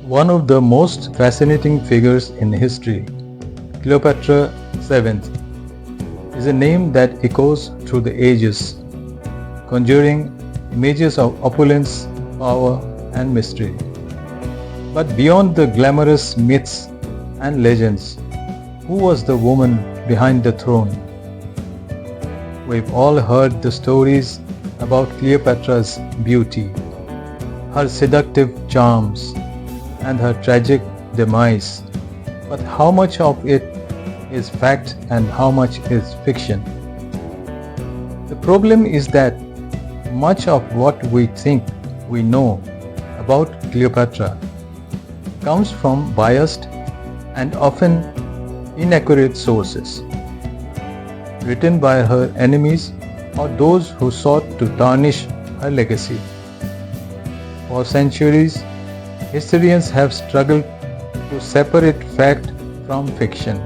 One of the most fascinating figures in history, Cleopatra VII, is a name that echoes through the ages, conjuring images of opulence, power, and mystery. But beyond the glamorous myths and legends, who was the woman behind the throne? We've all heard the stories about Cleopatra's beauty, her seductive charms, and her tragic demise. But how much of it is fact and how much is fiction? The problem is that much of what we think we know about Cleopatra comes from biased and often inaccurate sources, written by her enemies or those who sought to tarnish her legacy. For centuries, historians have struggled to separate fact from fiction,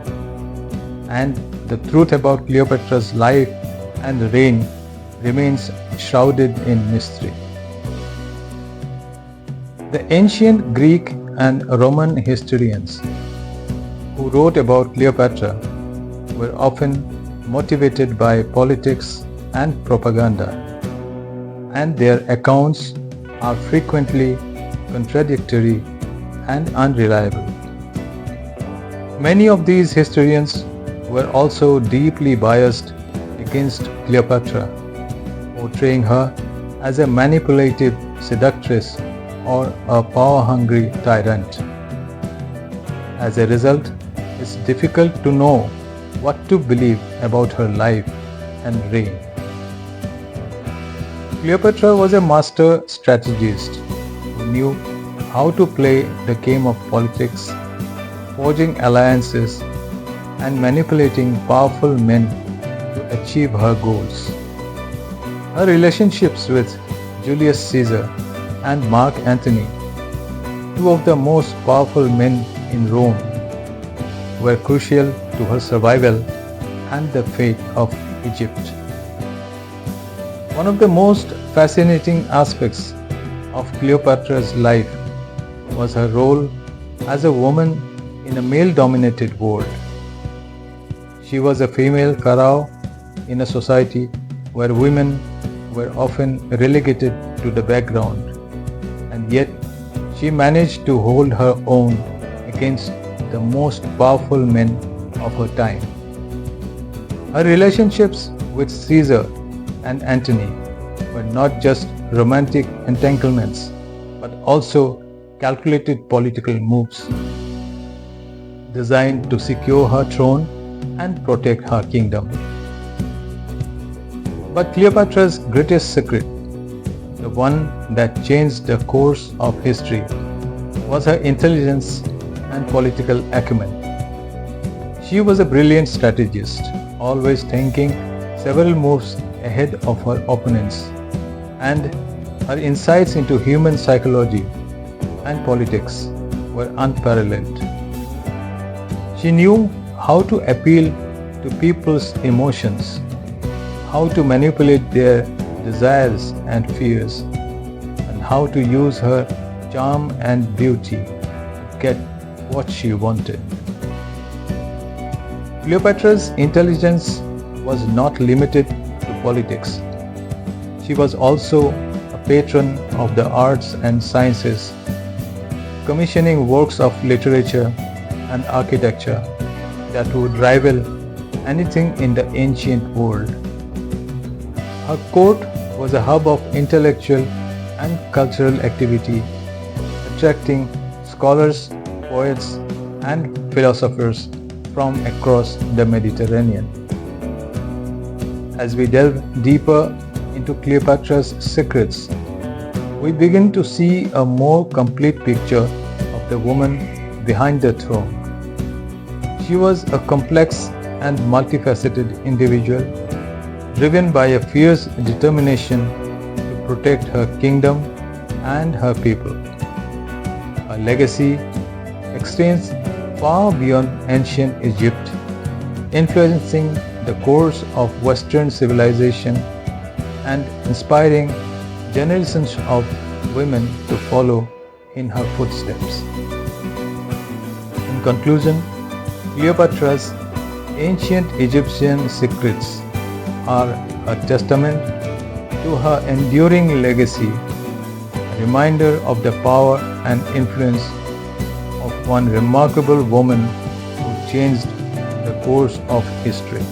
and the truth about Cleopatra's life and reign remains shrouded in mystery. The ancient Greek and Roman historians who wrote about Cleopatra were often motivated by politics and propaganda, and their accounts are frequently contradictory and unreliable. Many of these historians were also deeply biased against Cleopatra, portraying her as a manipulative seductress or a power-hungry tyrant. As a result, it's difficult to know what to believe about her life and reign. Cleopatra was a master strategist who knew how to play the game of politics, forging alliances and manipulating powerful men to achieve her goals. Her relationships with Julius Caesar and Mark Antony, two of the most powerful men in Rome, were crucial to her survival and the fate of Egypt. One of the most fascinating aspects of Cleopatra's life was her role as a woman in a male-dominated world. She was a female pharaoh in a society where women were often relegated to the background, and yet she managed to hold her own against the most powerful men of her time. Her relationships with Caesar and Antony were not just romantic entanglements, but also calculated political moves designed to secure her throne and protect her kingdom. But Cleopatra's greatest secret, the one that changed the course of history, was her intelligence and political acumen. She was a brilliant strategist, always thinking several moves ahead of her opponents, and her insights into human psychology and politics were unparalleled. She knew how to appeal to people's emotions, how to manipulate their desires and fears, and how to use her charm and beauty to get what she wanted. Cleopatra's intelligence was not limited to politics. She was also a patron of the arts and sciences, commissioning works of literature and architecture that would rival anything in the ancient world. Her court was a hub of intellectual and cultural activity, attracting scholars, poets, and philosophers from across the Mediterranean. As we delve deeper into Cleopatra's secrets, we begin to see a more complete picture of the woman behind the throne. She was a complex and multifaceted individual, driven by a fierce determination to protect her kingdom and her people. Her legacy extends far beyond ancient Egypt, influencing the course of Western civilization and inspiring generations of women to follow in her footsteps. In conclusion, Cleopatra's ancient Egyptian secrets are a testament to her enduring legacy, a reminder of the power and influence of one remarkable woman who changed the course of history.